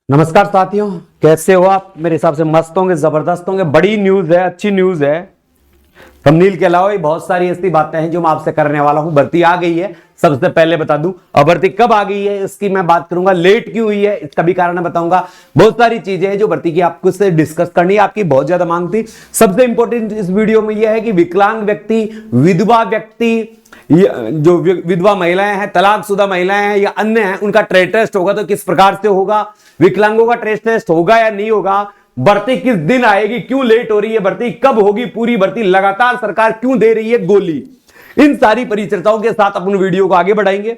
नमस्कार साथियों, कैसे हो आप? मेरे हिसाब से मस्त होंगे, जबरदस्त होंगे। बड़ी न्यूज है, अच्छी न्यूज है। थंबनेल के अलावा भी बहुत सारी ऐसी बातें हैं जो मैं आपसे करने वाला हूं। भर्ती आ गई है, सबसे पहले बता दूं। और भर्ती कब आ गई है इसकी मैं बात करूंगा। लेट क्यों हुई है इसका भी कारण बताऊंगा। बहुत सारी चीजें हैं जो भर्ती की आपको से डिस्कस करनी है, आपकी बहुत ज्यादा मांग थी। सबसे इंपॉर्टेंट इस वीडियो में यह है कि विकलांग व्यक्ति, विधवा व्यक्ति, जो विधवा महिलाएं हैं, तलाकशुदा महिलाएं हैं या अन्य हैं, उनका ट्रेड टेस्ट होगा तो किस प्रकार से होगा, विकलांगों का ट्रेड टेस्ट होगा या नहीं होगा, भर्ती किस दिन आएगी, क्यों लेट हो रही है भर्ती, कब होगी पूरी भर्ती, लगातार सरकार क्यों दे रही है गोली, इन सारी परिचर्चाओं के साथ अपन वीडियो को आगे बढ़ाएंगे।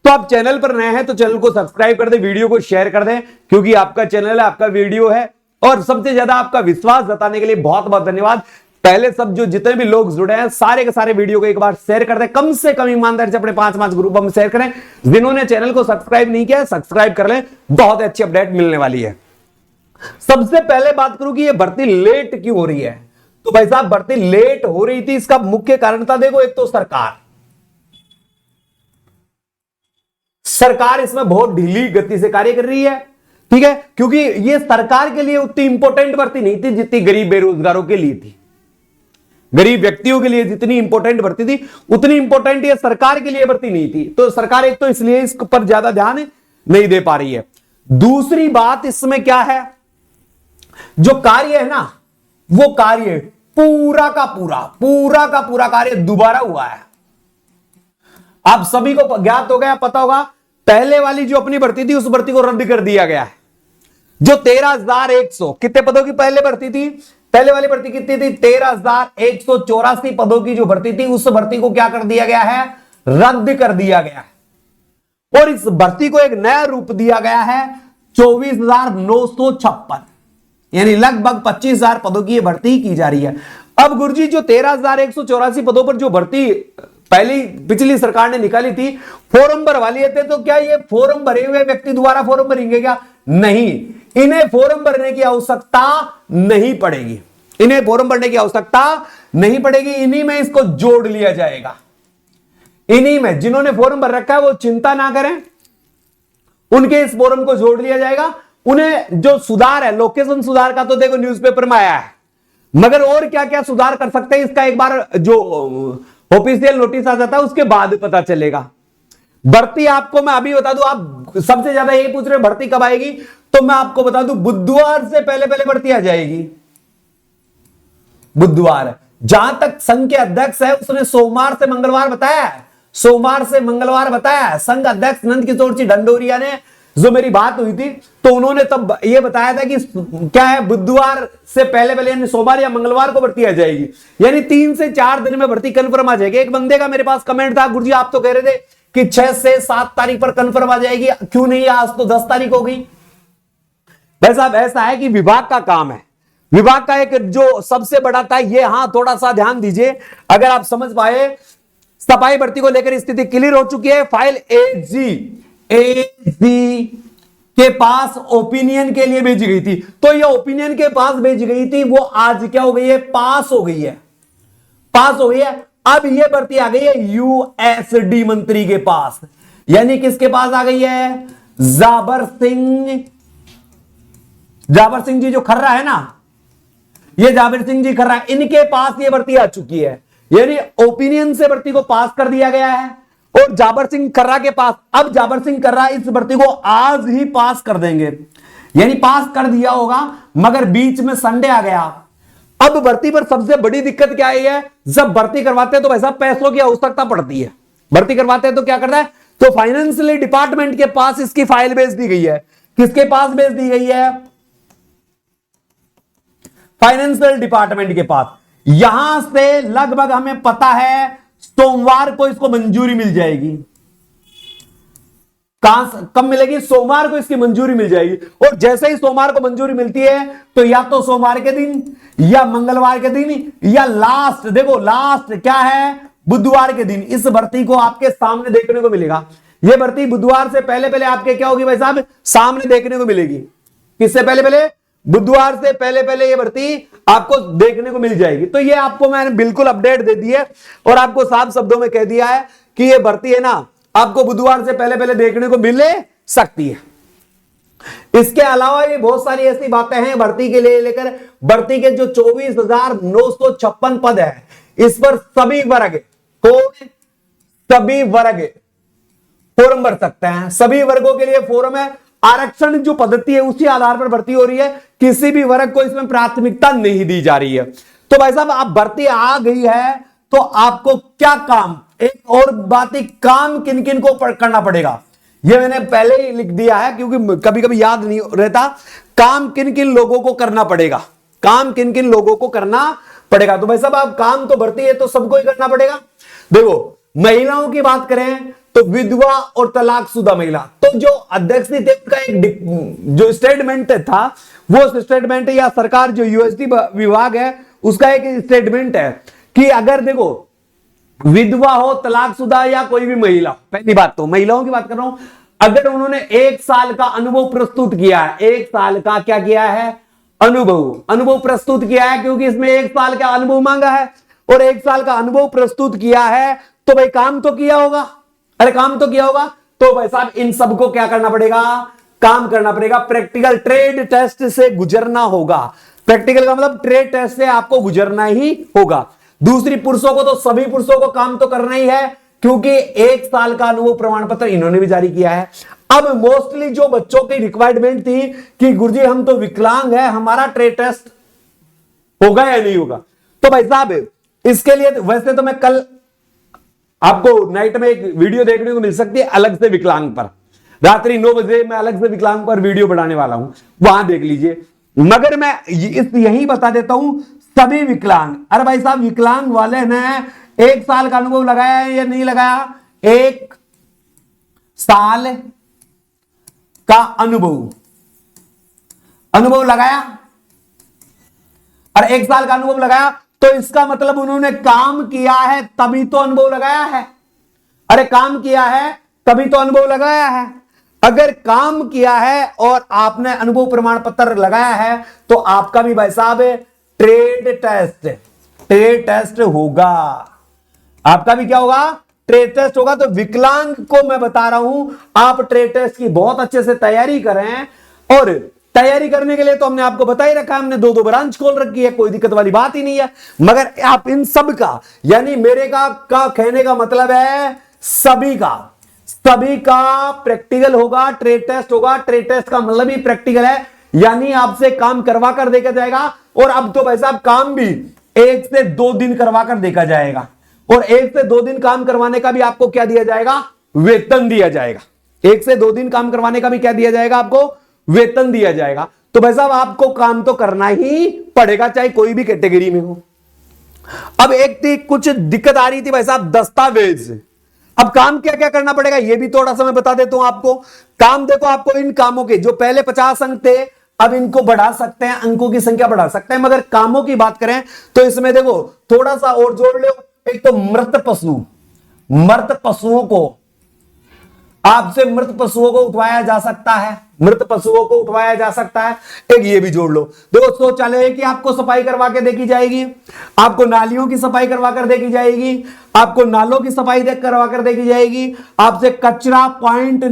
तो आप चैनल पर नए हैं तो चैनल को सब्सक्राइब कर दें, वीडियो को शेयर कर दें, क्योंकि आपका चैनल है, आपका वीडियो है। और सबसे ज्यादा आपका विश्वास जताने के लिए बहुत बहुत धन्यवाद। पहले सब जो जितने भी लोग जुड़े हैं सारे के सारे वीडियो को एक बार शेयर कर दें, कम से कम ईमानदारी से अपने 5 ग्रुपों में शेयर करें। जिन्होंने चैनल को सब्सक्राइब नहीं किया सब्सक्राइब कर लें, बहुत अच्छी अपडेट मिलने वाली है। सबसे पहले बात करूं कि ये भर्ती लेट क्यों हो रही है। तो भाई साहब, भर्ती लेट हो रही थी, इसका मुख्य कारण था, देखो, एक तो सरकार इसमें बहुत ढीली गति से कार्य कर रही है, ठीक है, क्योंकि ये सरकार के लिए उतनी इंपॉर्टेंट भर्ती नहीं थी जितनी गरीब बेरोजगारों के लिए थी। गरीब व्यक्तियों के लिए जितनी इंपॉर्टेंट भर्ती थी उतनी इंपॉर्टेंट ये सरकार के लिए भर्ती नहीं थी। तो सरकार एक तो इसलिए इस पर ज्यादा ध्यान नहीं दे पा रही है। दूसरी बात इसमें क्या है, जो कार्य है ना, वो कार्य पूरा का पूरा कार्य दोबारा हुआ है। आप सभी को ज्ञात हो गया, पता होगा, पहले वाली जो अपनी भर्ती थी उस भर्ती को रद्द कर दिया गया है। जो 13,100 कितने पदों की पहले भर्ती थी, पहले वाली भर्ती कितनी थी, 13,184 पदों की जो भर्ती थी, उस भर्ती को क्या कर दिया गया है, रद्द कर दिया गया है। और इस भर्ती को एक नया रूप दिया गया है, 24,956, यानी लगभग 25,000 पदों की भर्ती की जा रही है। अब गुरुजी, जो 13,184 पदों पर जो भर्ती पिछली सरकार ने निकाली थी, फॉर्म भरवा लिए थे, तो क्या ये फॉर्म भरे हुए व्यक्ति दोबारा फॉर्म भरेंगे क्या? नहीं, इन्हें फॉर्म भरने की आवश्यकता नहीं पड़ेगी। इन्हें फॉर्म भरने की आवश्यकता नहीं पड़ेगी। इन्हीं में इसको जोड़ लिया जाएगा। इन्हीं में जिन्होंने फॉर्म भर रखा है वो चिंता ना करें, उनके इस फॉर्म को जोड़ लिया जाएगा। उन्हें जो सुधार है, लोकेशन सुधार का तो देखो न्यूज़पेपर में आया है, मगर और क्या क्या सुधार कर सकते हैं इसका एक बार जो ऑफिशियल नोटिस आ जाता है उसके बाद पता चलेगा। भर्ती आपको मैं अभी बता दूं, आप सबसे ज्यादा यही पूछ रहे हो भर्ती कब आएगी, तो मैं आपको बता दूं बुधवार से पहले पहले भर्ती आ जाएगी। बुधवार, जहां तक संघ के अध्यक्ष है उसने सोमवार से मंगलवार बताया है, सोमवार से मंगलवार बताया है। संघ अध्यक्ष नंद किशोर सिंह ढंडोरिया ने, जो मेरी बात हुई थी, तो उन्होंने तब यह बताया था कि क्या है, बुधवार से पहले पहले यानी सोमवार या मंगलवार को भर्ती आ जाएगी, यानी 3 से 4 दिन में भर्ती कंफर्म आ जाएगी। एक बंदे का मेरे पास कमेंट था, गुरुजी आप तो कह रहे थे कि 6 से 7 तारीख पर कंफर्म आ जाएगी, क्यों नहीं, आज तो 10 तारीख हो गई। भाई साहब, ऐसा है कि विभाग का काम है, विभाग का एक जो सबसे बड़ा था ये, हाँ थोड़ा सा ध्यान दीजिए अगर आप समझ पाए। सफाई भर्ती को लेकर स्थिति क्लियर हो चुकी है। फाइल एजी के पास ओपिनियन के लिए भेजी गई थी, तो ये ओपिनियन के पास भेजी गई थी, वो आज क्या हो गई है, पास हो गई है, पास हो गई है। अब ये भर्ती आ गई है यूएसडी मंत्री के पास, यानी किसके पास आ गई है, जाबर सिंह जी जो खर्रा है ना, ये जाबिर सिंह जी खर्रा, इनके पास ये भर्ती आ चुकी है, यानी ओपिनियन से भर्ती को पास कर दिया गया है। और जाबर सिंह खर्रा के पास, अब जाबर सिंह खर्रा इस भर्ती को आज ही पास कर देंगे, यानी पास कर दिया होगा, मगर बीच में संडे आ गया। अब भर्ती पर सबसे बड़ी दिक्कत क्या है, जब भर्ती करवाते हैं तो वैसा पैसों की आवश्यकता पड़ती है। भर्ती करवाते हैं तो क्या करता है, तो फाइनेंशियल डिपार्टमेंट के पास इसकी फाइल भेज दी गई है। किसके पास भेज दी गई है, फाइनेंशियल डिपार्टमेंट के पास। यहां से लगभग हमें पता है सोमवार को इसको मंजूरी मिल जाएगी। कब मिलेगी, सोमवार को इसकी मंजूरी मिल जाएगी। और जैसे ही सोमवार को मंजूरी मिलती है तो या तो सोमवार के दिन या मंगलवार के दिन या लास्ट, देखो लास्ट क्या है, बुधवार के दिन इस भर्ती को आपके सामने देखने को मिलेगा। यह भर्ती बुधवार से पहले पहले आपके क्या होगी भाई साहब, सामने देखने को मिलेगी। किससे पहले पहले, बुधवार से पहले पहले ये भर्ती आपको देखने को मिल जाएगी। तो ये आपको मैंने बिल्कुल अपडेट दे दी है और आपको साफ शब्दों में कह दिया है कि ये भर्ती है ना, आपको बुधवार से पहले पहले देखने को मिले सकती है। इसके अलावा ये बहुत सारी ऐसी बातें हैं भर्ती के लिए लेकर, भर्ती के जो 24,956 पद है, इस पर सभी वर्ग सभी वर्ग फॉर्म भर सकते हैं। सभी वर्गों के लिए फॉर्म है। आरक्षण जो पद्धति है उसी आधार पर भर्ती हो रही है, किसी भी वर्ग को इसमें प्राथमिकता नहीं दी जा रही है। तो भाई साहब आप भर्ती आ गई है तो आपको क्या काम, एक और बात ही, काम किन किन को करना पड़ेगा ये मैंने पहले ही लिख दिया है क्योंकि कभी कभी याद नहीं रहता। काम किन किन लोगों को करना पड़ेगा, काम किन किन लोगों को करना पड़ेगा। तो भाई साहब आप काम तो भर्ती है तो सबको ही करना पड़ेगा। देखो महिलाओं की बात करें तो विधवा और तलाकशुदा महिला, तो जो अध्यक्ष थे उनका एक जो स्टेटमेंट था, वो स्टेटमेंट या सरकार जो यूएसडी विभाग है उसका एक स्टेटमेंट है कि अगर देखो विधवा हो, तलाकशुदा या कोई भी महिला, पहली बात तो महिलाओं की बात कर रहा हूं, अगर उन्होंने 1 साल का अनुभव प्रस्तुत किया है, 1 साल का क्या किया है, अनुभव प्रस्तुत किया है, क्योंकि इसमें 1 साल का अनुभव मांगा है और 1 साल का अनुभव प्रस्तुत किया है तो भाई काम तो किया होगा। अरे काम तो किया होगा तो भाई साहब इन सबको क्या करना पड़ेगा, काम करना पड़ेगा। प्रैक्टिकल ट्रेड टेस्ट से गुजरना होगा। प्रैक्टिकल का मतलब ट्रेड टेस्ट से आपको गुजरना ही होगा। दूसरी, पुरुषों को तो सभी पुरुषों को काम तो करना ही है क्योंकि 1 साल का अनुभव प्रमाण पत्र इन्होंने भी जारी किया है। अब मोस्टली जो बच्चों की रिक्वायरमेंट थी कि गुरुजी हम तो विकलांग है, हमारा ट्रेड टेस्ट होगा या नहीं होगा, तो भाई साहब इसके लिए वैसे तो मैं कल आपको नाइट में एक वीडियो देखने को मिल सकती है अलग से विकलांग पर, रात्रि 9 बजे मैं अलग से विकलांग पर वीडियो बनाने वाला हूं, वहां देख लीजिए। मगर मैं यही बता देता हूं सभी विकलांग, अरे भाई साहब विकलांग वाले ने 1 साल का अनुभव लगाया है या नहीं लगाया, 1 साल का अनुभव लगाया और 1 साल का अनुभव लगाया तो इसका मतलब उन्होंने काम किया है तभी तो अनुभव लगाया है। अरे काम किया है तभी तो अनुभव लगाया है। अगर काम किया है और आपने अनुभव प्रमाण पत्र लगाया है तो आपका भी भाई साहब ट्रेड टेस्ट होगा। आपका भी क्या होगा, ट्रेड टेस्ट होगा। तो विकलांग को मैं बता रहा हूं आप ट्रेड टेस्ट की बहुत अच्छे से तैयारी करें, और तैयारी करने के लिए तो हमने आपको बता ही रखा है, हमने 2 ब्रांच खोल रखी है, कोई दिक्कत वाली बात ही नहीं है। मगर आप इन सब का, यानी मेरे का कहने का मतलब है सभी का प्रैक्टिकल होगा, ट्रेड टेस्ट होगा। ट्रेड टेस्ट का मतलब ही प्रैक्टिकल है, यानी आपसे काम करवा कर देखा जाएगा। और अब तो भाई साहब काम भी 1 से 2 दिन करवा कर देखा जाएगा, और 1 से 2 दिन काम करवाने का भी आपको क्या दिया जाएगा, वेतन दिया जाएगा। 1 से 2 दिन काम करवाने का भी क्या दिया जाएगा, आपको वेतन दिया जाएगा। तो भाई साहब आपको काम तो करना ही पड़ेगा, चाहे कोई भी कैटेगरी में हो। अब एक थी कुछ दिक्कत आ रही थी भाई साहब दस्तावेज। अब काम क्या क्या करना पड़ेगा ये भी थोड़ा सा मैं बता देता हूं आपको। काम देखो, आपको इन कामों के जो पहले 50 अंक थे अब इनको बढ़ा सकते हैं, अंकों की संख्या बढ़ा सकते हैं। मगर कामों की बात करें तो इसमें देखो थोड़ा सा और जोड़ लो। एक तो मृत पशुओं को, आपसे मृत पशुओं को उठवाया जा सकता है, मृत पशुओं को उठवाया जा सकता है। एक ये भी जोड़ लो। देखो शौचालय की आपको सफाई करवा के देखी जाएगी, आपको नालियों की सफाई करवा कर देखी जाएगी, आपको नालों की सफाई करवा कर देखी जाएगी, आपसे कचरा पॉइंट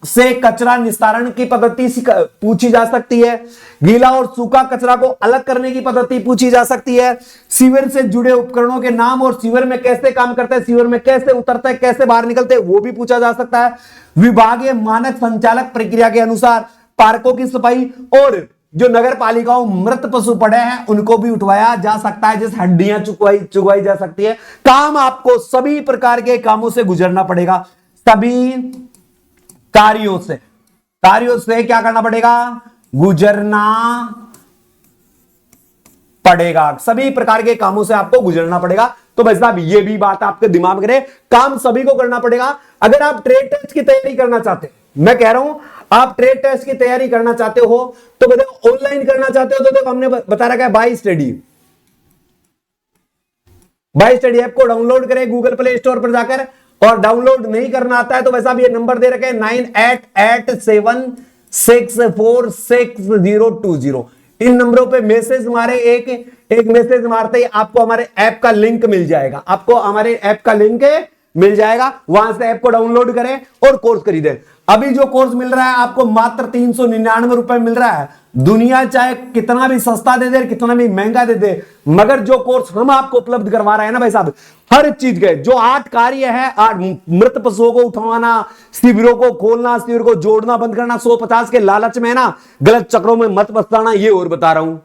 से कचरा निस्तारण की पद्धति पूछी जा सकती है, गीला और सूखा कचरा को अलग करने की पद्धति पूछी जा सकती है, सीवर से जुड़े उपकरणों के नाम और सीवर में कैसे काम करते हैं, सीवर में कैसे उतरते हैं, कैसे बाहर निकलते हैं, वो भी पूछा जा सकता है। विभागीय मानक संचालक प्रक्रिया के अनुसार पार्कों की सफाई, और जो नगर पालिकाओं मृत पशु पड़े हैं उनको भी उठवाया जा सकता है, जैसे हड्डियां चुगवाई जा सकती है। काम आपको सभी प्रकार के कामों से गुजरना पड़ेगा, सभी कार्यों से क्या करना पड़ेगा, गुजरना पड़ेगा। सभी प्रकार के कामों से आपको गुजरना पड़ेगा। तो भाई साहब ये भी बात आपके दिमाग में रहे, काम सभी को करना पड़ेगा। अगर आप ट्रेड टेस्ट की तैयारी करना चाहते हैं, मैं कह रहा हूं आप ट्रेड टेस्ट की तैयारी करना चाहते हो तो देखो ऑनलाइन करना चाहते हो तो देखो हमने बता रखा है बाई स्टडी ऐप को डाउनलोड करें गूगल प्ले स्टोर पर जाकर, और डाउनलोड नहीं करना आता है तो वैसा भी ये नंबर दे रखे हैं 9887466020। इन नंबरों पे मैसेज मारे, एक मैसेज मारते ही आपको हमारे ऐप का लिंक मिल जाएगा, आपको हमारे ऐप का लिंक मिल जाएगा, वहां से ऐप को डाउनलोड करें और कोर्स खरीदें। अभी जो कोर्स मिल रहा है आपको मात्र 399 रुपए मिल रहा है। दुनिया चाहे कितना भी सस्ता दे दे, कितना भी महंगा दे दे, मगर जो कोर्स हम आपको उपलब्ध करवा रहे हैं ना भाई साहब, हर चीज के जो 8 कार्य है, 8 मृत पशुओं को उठवाना, शिविरों को खोलना, शिविर को जोड़ना बंद करना, 150 के लालच में ना गलत चक्रों में मत फंसाना, ये और बता रहा हूं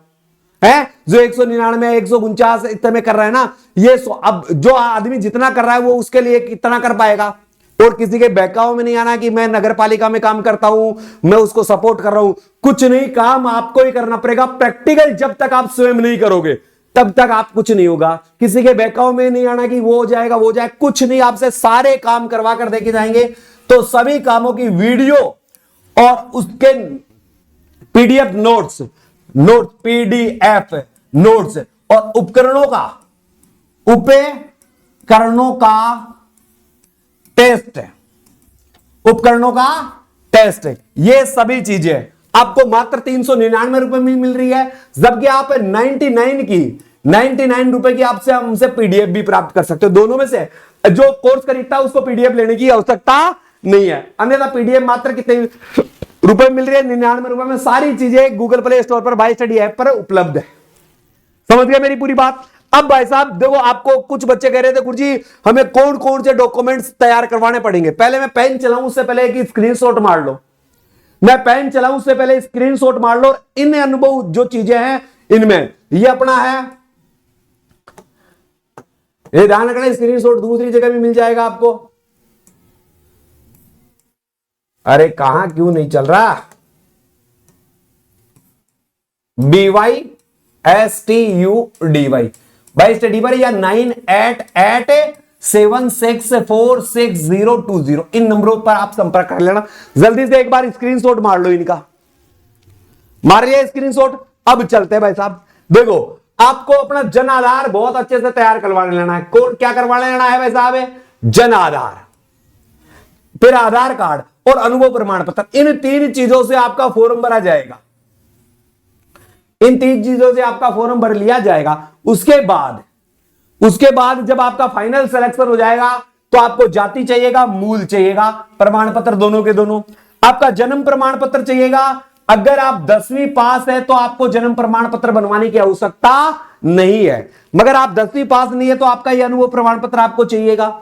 है। जो 199 149 इतने में कर रहा है ना, ये अब जो आदमी जितना कर रहा है वो उसके लिए कितना कर पाएगा। और किसी के बहकाव में नहीं आना कि मैं नगर पालिका में काम करता हूं, मैं उसको सपोर्ट कर रहा हूं, कुछ नहीं, काम आपको ही करना पड़ेगा। प्रैक्टिकल जब तक आप स्वयं नहीं करोगे तब तक आप कुछ नहीं होगा। किसी के बहकाव में नहीं आना कि वो हो जाएगा वो जाए, कुछ नहीं, आपसे सारे काम करवा कर देके जाएंगे। तो सभी कामों की वीडियो और उसके पीडीएफ नोट्स पीडीएफ नोट्स और उपकरणों का टेस्ट, ये सभी चीजें आपको मात्र 399 रुपए में मिल रही है। जबकि आप 99 रुपए की आपसे हमसे पीडीएफ भी प्राप्त कर सकते हो। दोनों में से जो कोर्स खरीदता है उसको पीडीएफ लेने की आवश्यकता नहीं है। अन्यथा पीडीएफ मात्र कितने रुपए मिल रही है? 99 रुपए में सारी चीजें गूगल प्ले स्टोर पर बाय स्टडी ऐप पर उपलब्ध है। समझ गए मेरी पूरी बात? अब भाई साहब देखो, आपको कुछ बच्चे कह रहे थे गुरुजी हमें कौन कौन से डॉक्यूमेंट्स तैयार करवाने पड़ेंगे। पहले मैं पेन चलाऊं उससे पहले एक स्क्रीनशॉट मार लो। मैं पेन चलाऊं उससे पहले स्क्रीनशॉट मार लो। इन अनुभव जो चीजें हैं इनमें ये अपना है, ये ध्यान रखना, स्क्रीनशॉट दूसरी जगह भी मिल जाएगा आपको। अरे कहां क्यों नहीं चल रहा? BYSTUDY बाई स्टडी पर या 9887646020 इन नंबरों पर आप संपर्क कर लेना। जल्दी से एक बार स्क्रीनशॉट मार लो इनका। मार लिया स्क्रीनशॉट? अब चलते हैं भाई साहब। देखो आपको अपना जन आधार बहुत अच्छे से तैयार करवा लेना है। कौन क्या करवा लेना है भाई साहब? जन आधार, फिर आधार कार्ड और अनुभव प्रमाण पत्र। इन 3 चीजों से आपका फॉर्म भरा जाएगा। इन 3 चीजों से आपका फॉर्म भर लिया जाएगा। उसके बाद जब आपका फाइनल सिलेक्शन हो जाएगा तो आपको जाति चाहिएगा, मूल चाहिएगा, प्रमाण पत्र दोनों के दोनों। आपका जन्म प्रमाण पत्र चाहिएगा। अगर आप 10वीं पास है तो आपको जन्म प्रमाण पत्र बनवाने की आवश्यकता नहीं है, मगर आप 10वीं पास नहीं है तो आपका यह अनुभव प्रमाण पत्र आपको चाहिएगा।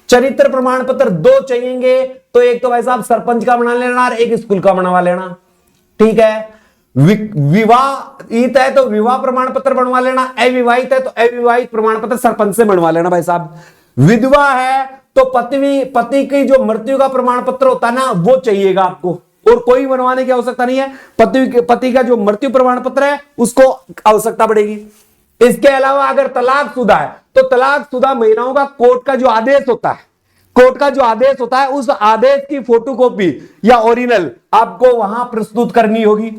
चरित्र प्रमाण पत्र 2 चाहिएंगे, तो एक तो भाई साहब सरपंच का बना लेना और एक स्कूल का बनवा लेना, ठीक है। विवाहित है तो विवाह प्रमाण पत्र बनवा लेना, अविवाहित है तो अविवाहित प्रमाण पत्र सरपंच से बनवा लेना भाई साहब। विधवा है तो पति की जो मृत्यु का प्रमाण पत्र होता है ना वो चाहिएगा आपको, और कोई बनवाने की आवश्यकता नहीं है। पति का जो मृत्यु प्रमाण पत्र है उसको आवश्यकता पड़ेगी। इसके अलावा अगर तलाकशुदा है तो तलाकशुदा महिलाओं का कोर्ट का जो आदेश होता है उस आदेश की फोटोकॉपी या ओरिजिनल आपको वहां प्रस्तुत करनी होगी।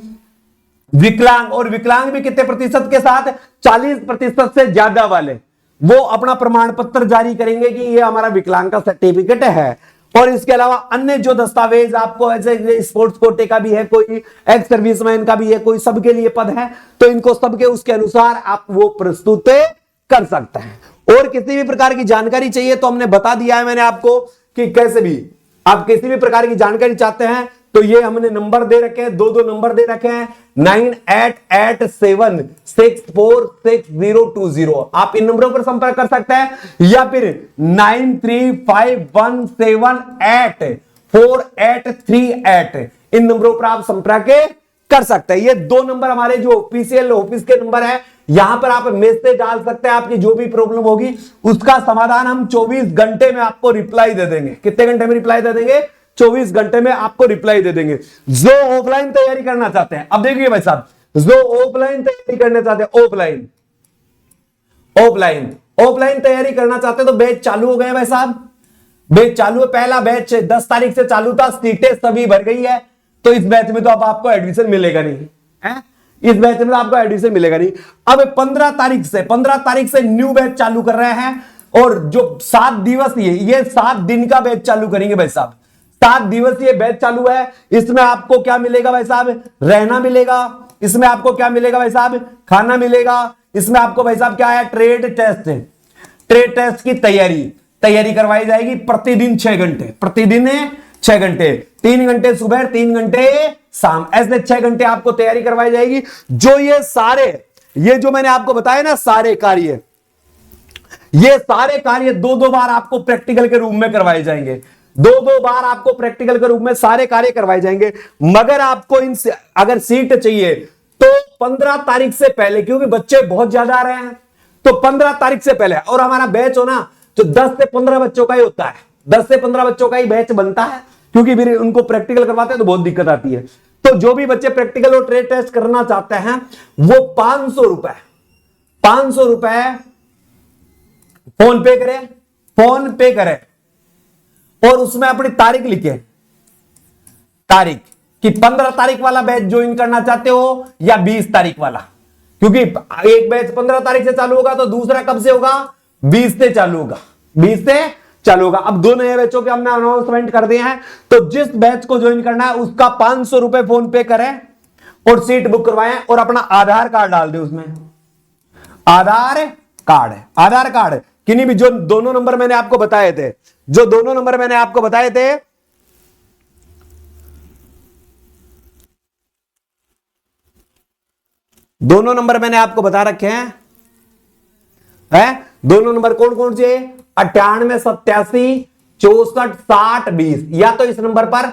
विकलांग, और विकलांग भी कितने प्रतिशत के साथ? 40% से ज्यादा वाले वो अपना प्रमाण पत्र जारी करेंगे कि ये हमारा विकलांग का सर्टिफिकेट है। और इसके अलावा अन्य जो दस्तावेज आपको, ऐसे स्पोर्ट्स कोटे का भी है, कोई एक्स सर्विसमैन का भी है, कोई सबके लिए पद है, तो इनको सबके उसके अनुसार आप वो प्रस्तुत कर सकते हैं। और किसी भी प्रकार की जानकारी चाहिए तो हमने बता दिया है मैंने आपको कि कैसे भी आप किसी भी प्रकार की जानकारी चाहते हैं तो ये हमने नंबर दे रखे हैं, 2 नंबर दे रखे हैं, 9887646020। आप इन नंबरों पर संपर्क कर सकते हैं, या फिर 9351784838 इन नंबरों पर आप संपर्क कर सकते हैं। ये 2 नंबर हमारे जो ऑफिशियल ऑफिस के नंबर है, यहां पर आप मैसेज डाल सकते हैं। आपकी जो भी प्रॉब्लम होगी उसका समाधान हम 24 घंटे में आपको रिप्लाई दे देंगे। कितने घंटे में रिप्लाई दे देंगे? 24 घंटे में आपको रिप्लाई दे देंगे। जो ऑफलाइन तैयारी करना चाहते हैं, अब देखिए भाई साहब, जो ऑफलाइन तैयारी करना चाहते हैं, ऑफलाइन तैयारी करना चाहते हैं तो बैच चालू हो गए भाई साहब। बैच चालू है, पहला बैच 10 तारीख से चालू था, सीटें सभी भर गई है, तो इस बैच में तो अब आपको एडमिशन मिलेगा नहीं है। इस बैच में आपको एडमिशन मिलेगा नहीं। अब 15 तारीख से न्यू बैच चालू कर रहे हैं, और जो 7 दिवसीय, ये 7 दिन का बैच चालू करेंगे भाई साहब। 7 दिवसीय बैच चालू है। इसमें आपको क्या मिलेगा भाई साहब? रहना मिलेगा। इसमें आपको क्या मिलेगा भाई साहब? खाना मिलेगा। इसमें आपको भाई साहब क्या है? ट्रेड टेस्ट की तैयारी तैयारी करवाई जाएगी प्रतिदिन 6 घंटे, प्रतिदिन 6 घंटे, 3 घंटे सुबह, 3 घंटे शाम, ऐसे 6 घंटे आपको तैयारी करवाई जाएगी। जो ये जो मैंने आपको बताया ना सारे कार्य, ये सारे कार्य 2-2 बार आपको प्रैक्टिकल के रूप में करवाए जाएंगे, 2-2 बार आपको प्रैक्टिकल के रूप में सारे कार्य करवाए जाएंगे। मगर आपको अगर सीट चाहिए तो 15 तारीख से पहले, क्योंकि बच्चे बहुत ज्यादा आ रहे हैं, तो 15 तारीख से पहले, और हमारा बैच हो ना तो 10 से 15 बच्चों का ही होता है, 10 से 15 बच्चों का ही बैच बनता है, क्योंकि फिर उनको प्रैक्टिकल करवाते हैं तो बहुत दिक्कत आती है। तो जो भी बच्चे प्रैक्टिकल और ट्रेड टेस्ट करना चाहते हैं वो 500 रुपए फोन पे करें और उसमें अपनी तारीख लिखे, तारीख कि 15 तारीख वाला बैच ज्वाइन करना चाहते हो या 20 तारीख वाला, क्योंकि एक बैच 15 तारीख से चालू होगा तो दूसरा कब से होगा, 20 से चालू होगा, 20 से चालू होगा। अब 2 नए बैचों के हमने अनाउंसमेंट कर दिए हैं, तो जिस बैच को ज्वाइन करना है उसका 500 रुपए फोन पे करें और सीट बुक करवाएं और अपना आधार कार्ड डाल दे उसमें, आधार कार्ड किन्हीं भी, जो दोनों नंबर मैंने आपको बताए थे, दोनों नंबर मैंने आपको बताए बता रखे हैं, दोनों नंबर कौन कौन से, 98 87 64 60 20, या तो इस नंबर पर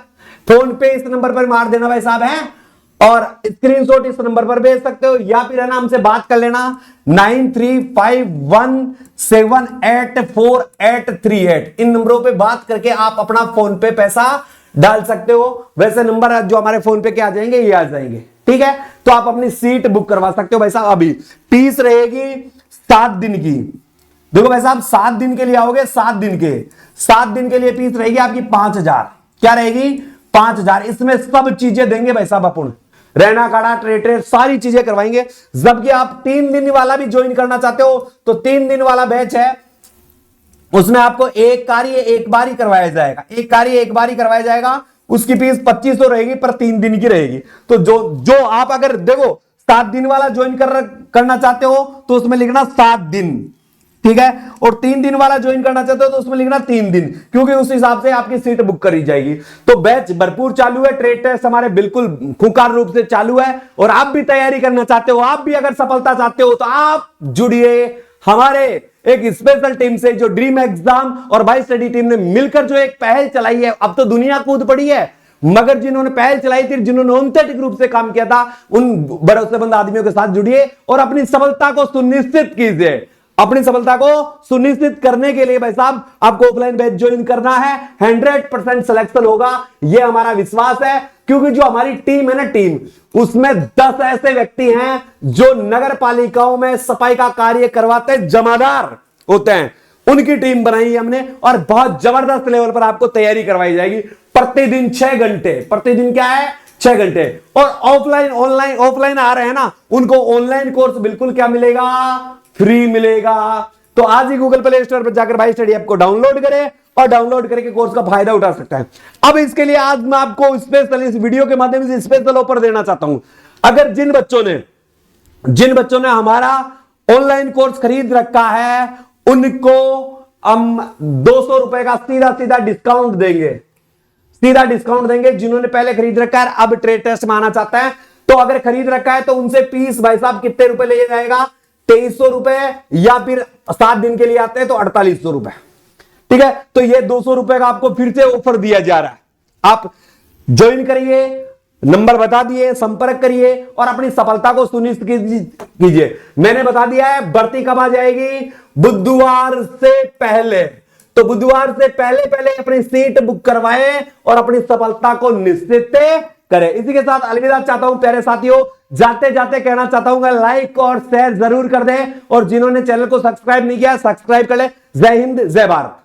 फोन पे, इस नंबर पर मार देना भाई साहब है, और स्क्रीनशॉट इस नंबर पर भेज सकते हो, या फिर है ना हमसे बात कर लेना 9351784838। इन नंबरों पे बात करके आप अपना फोन पे पैसा डाल सकते हो। वैसे नंबर जो हमारे फोन पे के आ जाएंगे ये आ जाएंगे, ठीक है। तो आप अपनी सीट बुक करवा सकते हो भाई साहब। अभी फीस रहेगी 7 दिन की, देखो भाई साहब 7 दिन के लिए आओगे, 7 दिन के लिए फीस रहेगी आपकी 5000। क्या रहेगी, 5000। इसमें सब चीजें देंगे भाई साहब, अपन रहना खाना ट्रेड सारी चीजें करवाएंगे। जबकि आप 3 दिन वाला भी ज्वाइन करना चाहते हो तो 3 दिन वाला बैच है, उसमें आपको एक कार्य एक बार ही करवाया जाएगा, उसकी फीस 2500 रहेगी पर 3 दिन की रहेगी। तो जो आप अगर देखो 7 दिन वाला ज्वाइन करना चाहते हो तो उसमें लिखना 7 दिन, ठीक है, और 3 दिन वाला ज्वाइन करना चाहते हो तो उसमें लिखना 3 दिन, क्योंकि उस हिसाब से आपकी सीट बुक करी जाएगी। तो बैच भरपूर चालू है, ट्रेड टेस्ट हमारे बिल्कुल खूंखार रूप से चालू है, और आप भी तैयारी करना चाहते हो, आप भी अगर सफलता चाहते हो तो आप जुड़िए हमारे एक स्पेशल टीम से, जो ड्रीम एग्जाम और भाई स्टडी टीम ने मिलकर जो एक पहल चलाई है। अब तो दुनिया कूद पड़ी है, मगर जिन्होंने पहल चलाई थी, जिन्होंने ऑथेंटिक रूप से काम किया था, उन भरोसेमंद आदमियों के साथ जुड़िए और अपनी सफलता को सुनिश्चित कीजिए। अपनी सफलता को सुनिश्चित करने के लिए भाई साहब आपको ऑफलाइन बैच ज्वाइन करना है, 100% सिलेक्शन होगा, यह हमारा विश्वास है। क्योंकि जो हमारी टीम है ना, टीम उसमें 10 ऐसे व्यक्ति हैं जो नगर पालिकाओं में सफाई का कार्य करवाते जमादार होते हैं, उनकी टीम बनाई है हमने, और बहुत जबरदस्त लेवल पर आपको तैयारी करवाई जाएगी। प्रतिदिन 6 घंटे, प्रतिदिन क्या है 6 घंटे। और ऑफलाइन आ रहे हैं ना, उनको ऑनलाइन कोर्स बिल्कुल क्या मिलेगा, फ्री मिलेगा। तो आज ही गूगल प्ले स्टोर पर जाकर भाई स्टडी ऐप को डाउनलोड करें और डाउनलोड करके कोर्स का फायदा उठा सकता है। अब इसके लिए आज मैं आपको स्पेशल इस वीडियो के माध्यम से स्पेशल ऑफर देना चाहता हूं। अगर जिन बच्चों ने हमारा ऑनलाइन कोर्स खरीद रखा है, उनको हम 200 रुपए का सीधा डिस्काउंट देंगे। जिन्होंने पहले खरीद रखा है, अब ट्रेड टेस्ट में आना चाहता है, तो अगर खरीद रखा है तो उनसे फीस भाई साहब कितने रुपए ले जाएगा, 2300 रुपए, या फिर 7 दिन के लिए आते हैं तो 4800 रुपए, ठीक है। तो ये 200 रुपए का आपको फिर से ऑफर दिया जा रहा है। आप ज्वाइन करिए, नंबर बता दिए, संपर्क करिए और अपनी सफलता को सुनिश्चित कीजिए। मैंने बता दिया है भर्ती कब आ जाएगी, बुधवार से पहले। तो बुधवार से पहले अपनी सीट बुक करवाएं और अपनी सफलता को निश्चित करें। इसी के साथ अलविदा चाहता हूं प्यारे साथियों। जाते जाते कहना चाहता हूं लाइक और शेयर जरूर कर दें, और जिन्होंने चैनल को सब्सक्राइब नहीं किया सब्सक्राइब कर ले। जय हिंद, जय भारत।